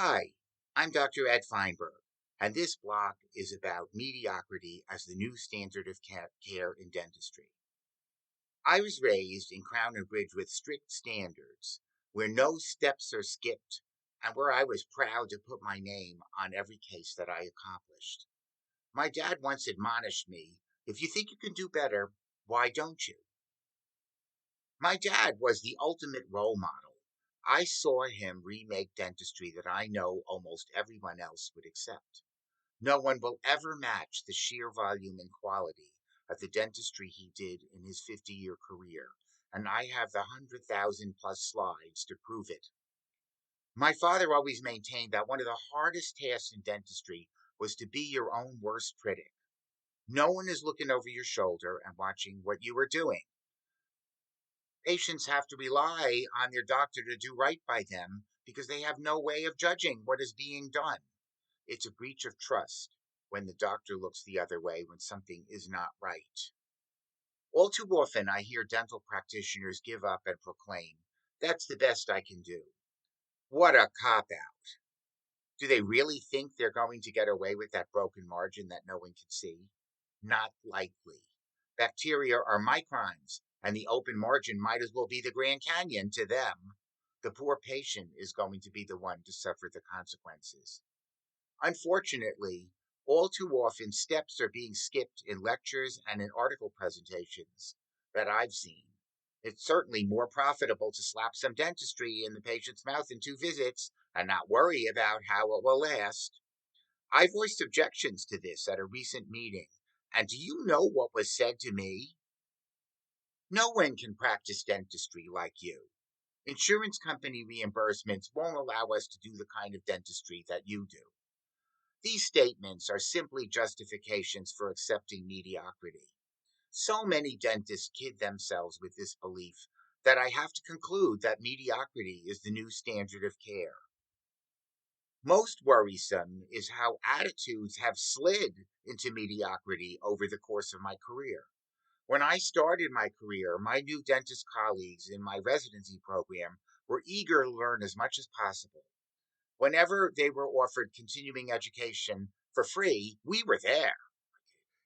Hi, I'm Dr. Ed Feinberg, and this block is about mediocrity as the new standard of care in dentistry. I was raised in Crown and Bridge with strict standards, where no steps are skipped, and where I was proud to put my name on every case that I accomplished. My dad once admonished me, if you think you can do better, why don't you? My dad was the ultimate role model. I saw him remake dentistry that I know almost everyone else would accept. No one will ever match the sheer volume and quality of the dentistry he did in his 50-year career, and I have the 100,000 plus slides to prove it. My father always maintained that one of the hardest tasks in dentistry was to be your own worst critic. No one is looking over your shoulder and watching what you are doing. Patients have to rely on their doctor to do right by them because they have no way of judging what is being done. It's a breach of trust when the doctor looks the other way when something is not right. All too often, I hear dental practitioners give up and proclaim, that's the best I can do. What a cop out. Do they really think they're going to get away with that broken margin that no one can see? Not likely. Bacteria are microns, and the open margin might as well be the Grand Canyon to them. The poor patient is going to be the one to suffer the consequences. Unfortunately, all too often steps are being skipped in lectures and in article presentations that I've seen. It's certainly more profitable to slap some dentistry in the patient's mouth in 2 visits and not worry about how it will last. I voiced objections to this at a recent meeting, and do you know what was said to me? No one can practice dentistry like you. Insurance company reimbursements won't allow us to do the kind of dentistry that you do. These statements are simply justifications for accepting mediocrity. So many dentists kid themselves with this belief that I have to conclude that mediocrity is the new standard of care. Most worrisome is how attitudes have slid into mediocrity over the course of my career. When I started my career, my new dentist colleagues in my residency program were eager to learn as much as possible. Whenever they were offered continuing education for free, we were there.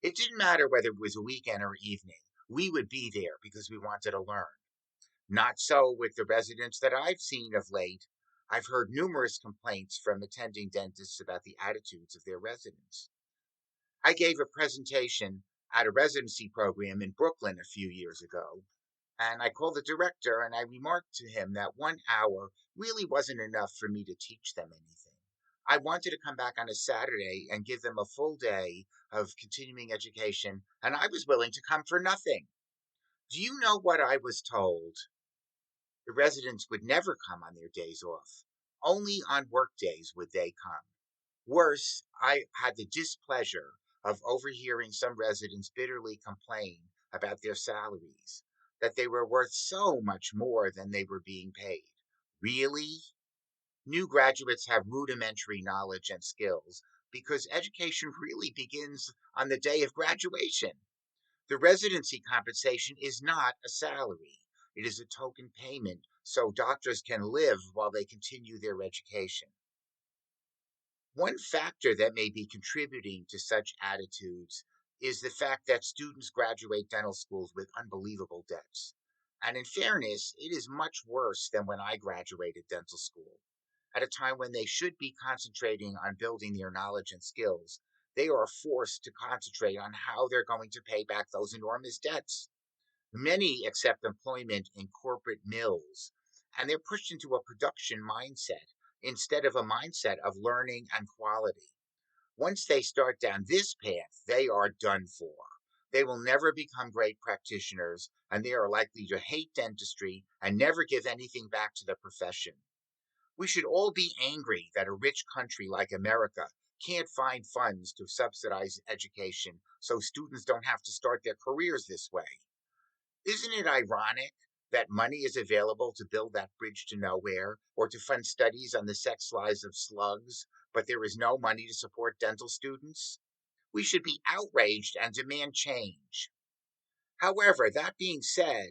It didn't matter whether it was a weekend or evening. We would be there because we wanted to learn. Not so with the residents that I've seen of late. I've heard numerous complaints from attending dentists about the attitudes of their residents. I gave a presentation at a residency program in Brooklyn a few years ago, and I called the director and I remarked to him that 1 hour really wasn't enough for me to teach them anything. I wanted to come back on a Saturday and give them a full day of continuing education, and I was willing to come for nothing. Do you know what I was told? The residents would never come on their days off. Only on work days would they come. Worse, I had the displeasure of overhearing some residents bitterly complain about their salaries, that they were worth so much more than they were being paid. Really? New graduates have rudimentary knowledge and skills because education really begins on the day of graduation. The residency compensation is not a salary. It is a token payment so doctors can live while they continue their education. One factor that may be contributing to such attitudes is the fact that students graduate dental schools with unbelievable debts. And in fairness, it is much worse than when I graduated dental school. At a time when they should be concentrating on building their knowledge and skills, they are forced to concentrate on how they're going to pay back those enormous debts. Many accept employment in corporate mills, and they're pushed into a production mindset instead of a mindset of learning and quality. Once they start down this path, they are done for. They will never become great practitioners, and they are likely to hate dentistry and never give anything back to the profession. We should all be angry that a rich country like America can't find funds to subsidize education so students don't have to start their careers this way. Isn't it ironic that money is available to build that bridge to nowhere or to fund studies on the sex lives of slugs, but there is no money to support dental students? We should be outraged and demand change. However, that being said,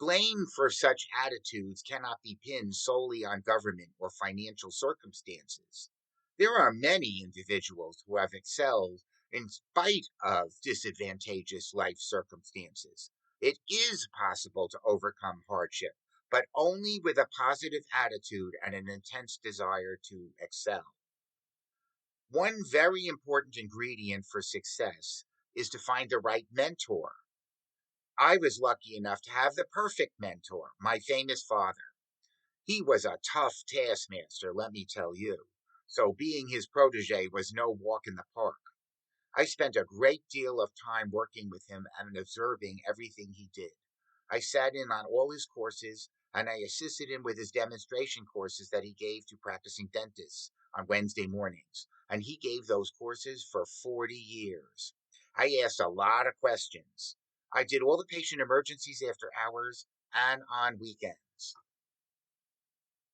Blame for such attitudes cannot be pinned solely on government or financial circumstances. There are many individuals who have excelled in spite of disadvantageous life circumstances. It is possible to overcome hardship, but only with a positive attitude and an intense desire to excel. One very important ingredient for success is to find the right mentor. I was lucky enough to have the perfect mentor, my famous father. He was a tough taskmaster, let me tell you. So being his protege was no walk in the park. I spent a great deal of time working with him and observing everything he did. I sat in on all his courses and I assisted him with his demonstration courses that he gave to practicing dentists on Wednesday mornings. And he gave those courses for 40 years. I asked a lot of questions. I did all the patient emergencies after hours and on weekends.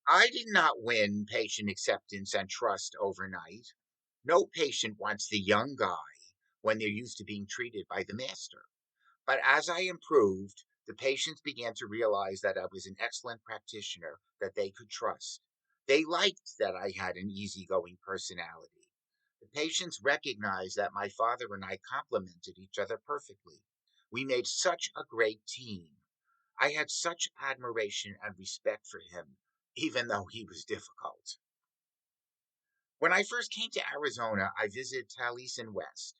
I did not win patient acceptance and trust overnight. No patient wants the young guy when they're used to being treated by the master. But as I improved, the patients began to realize that I was an excellent practitioner that they could trust. They liked that I had an easygoing personality. The patients recognized that my father and I complemented each other perfectly. We made such a great team. I had such admiration and respect for him, even though he was difficult. When I first came to Arizona, I visited Taliesin West,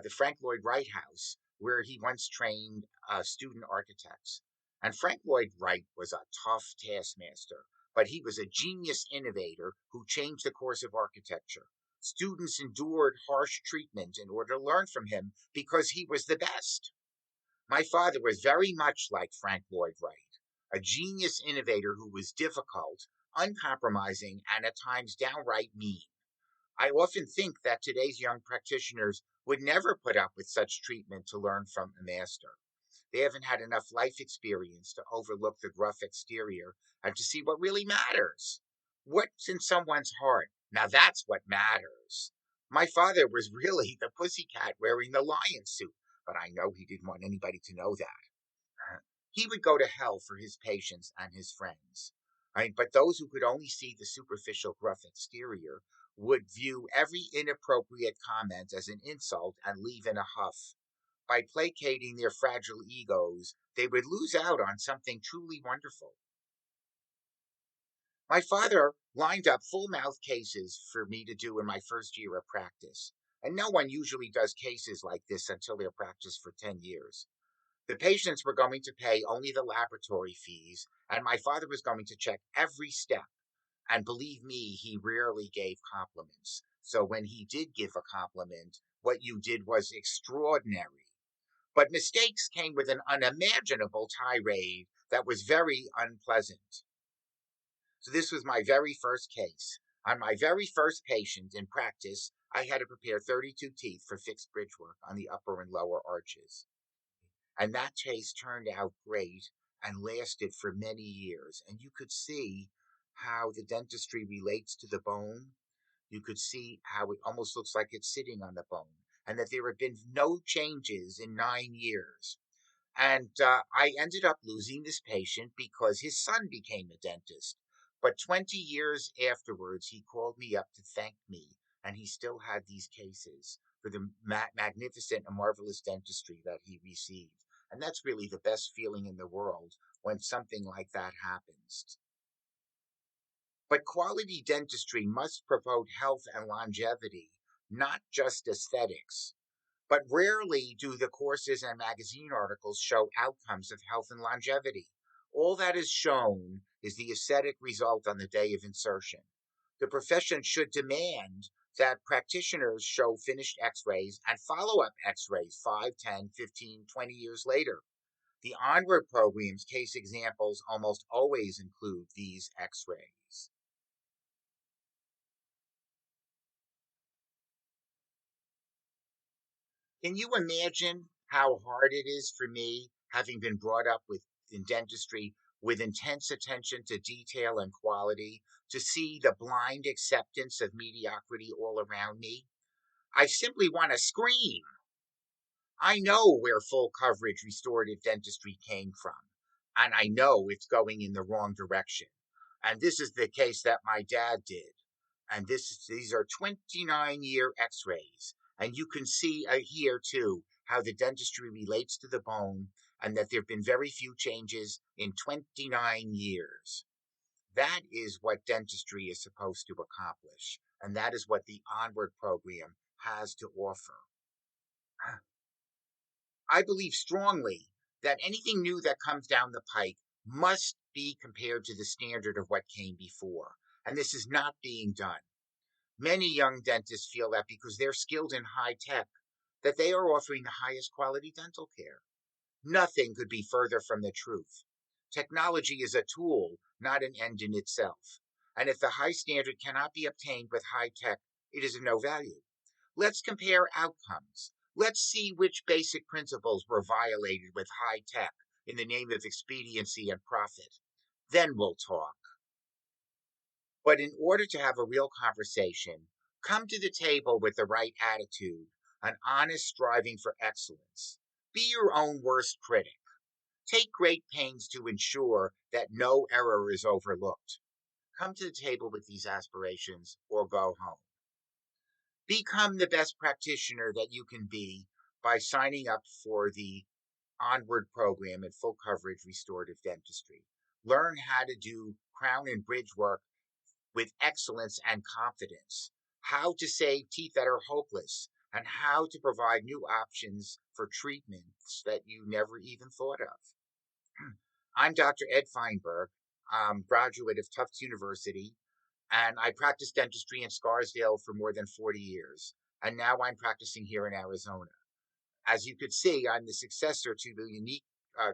the Frank Lloyd Wright house, where he once trained student architects. And Frank Lloyd Wright was a tough taskmaster, but he was a genius innovator who changed the course of architecture. Students endured harsh treatment in order to learn from him because he was the best. My father was very much like Frank Lloyd Wright, a genius innovator who was difficult, uncompromising, and at times downright mean. I often think that today's young practitioners would never put up with such treatment to learn from a master. They haven't had enough life experience to overlook the gruff exterior and to see what really matters. What's in someone's heart? Now that's what matters. My father was really the pussycat wearing the lion suit, but I know he didn't want anybody to know that. He would go to hell for his patients and his friends. But those who could only see the superficial gruff exterior would view every inappropriate comment as an insult and leave in a huff. By placating their fragile egos, they would lose out on something truly wonderful. My father lined up full mouth cases for me to do in my first year of practice. And no one usually does cases like this until they're practiced for 10 years. The patients were going to pay only the laboratory fees, and my father was going to check every step. And believe me, he rarely gave compliments. So when he did give a compliment, what you did was extraordinary. But mistakes came with an unimaginable tirade that was very unpleasant. So this was my very first case. On my very first patient in practice, I had to prepare 32 teeth for fixed bridge work on the upper and lower arches. And that case turned out great and lasted for many years. And you could see how the dentistry relates to the bone. You could see how it almost looks like it's sitting on the bone, and that there had been no changes in 9 years. And I ended up losing this patient because his son became a dentist. But 20 years afterwards, he called me up to thank me, and he still had these cases for the magnificent and marvelous dentistry that he received. And that's really the best feeling in the world when something like that happens. But quality dentistry must promote health and longevity, not just aesthetics. But rarely do the courses and magazine articles show outcomes of health and longevity. All that is shown is the aesthetic result on the day of insertion. The profession should demand that practitioners show finished x rays and follow up x rays 5, 10, 15, 20 years later. The onward program's case examples almost always include these x rays. Can you imagine how hard it is for me, having been brought up with in dentistry with intense attention to detail and quality, to see the blind acceptance of mediocrity all around me? I simply want to scream. I know where full coverage restorative dentistry came from. and I know it's going in the wrong direction. And this is the case that my dad did. And these are 29-year x-rays. And you can see here too how the dentistry relates to the bone and that there have been very few changes in 29 years. That is what dentistry is supposed to accomplish. And that is what the Onward program has to offer. I believe strongly that anything new that comes down the pike must be compared to the standard of what came before. And this is not being done. Many young dentists feel that because they're skilled in high tech, that they are offering the highest quality dental care. Nothing could be further from the truth. Technology is a tool, not an end in itself. And if the high standard cannot be obtained with high tech, it is of no value. Let's compare outcomes. Let's see which basic principles were violated with high tech in the name of expediency and profit. Then we'll talk. But in order to have a real conversation, come to the table with the right attitude, an honest striving for excellence. Be your own worst critic. Take great pains to ensure that no error is overlooked. Come to the table with these aspirations or go home. Become the best practitioner that you can be by signing up for the Onward program at full coverage restorative dentistry. Learn how to do crown and bridge work with excellence and confidence, how to save teeth that are hopeless, and how to provide new options for treatments that you never even thought of. I'm Dr. Ed Feinberg, graduate of Tufts University, and I practiced dentistry in Scarsdale for more than 40 years. And now I'm practicing here in Arizona. As you could see, I'm the successor to the unique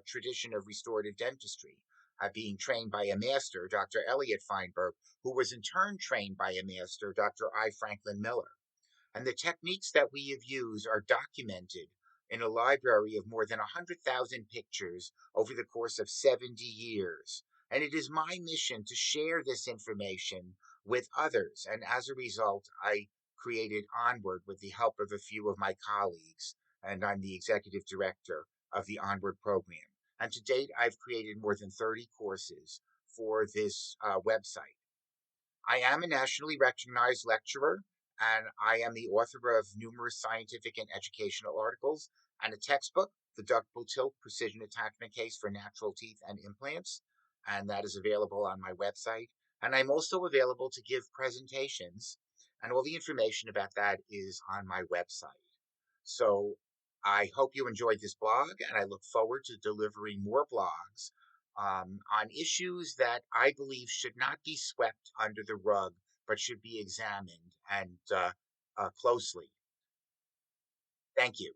tradition of restorative dentistry, being trained by a master, Dr. Elliot Feinberg, who was in turn trained by a master, Dr. I. Franklin Miller. And the techniques that we have used are documented in a library of more than 100,000 pictures over the course of 70 years. And it is my mission to share this information with others. And as a result, I created Onward with the help of a few of my colleagues, and I'm the executive director of the Onward program. And to date, I've created more than 30 courses for this website. I am a nationally recognized lecturer, and I am the author of numerous scientific and educational articles and a textbook, The Ductile Tilt Precision Attachment Case for Natural Teeth and Implants, and that is available on my website. And I'm also available to give presentations, and all the information about that is on my website. So I hope you enjoyed this blog, and I look forward to delivering more blogs on issues that I believe should not be swept under the rug, but should be examined and closely. Thank you.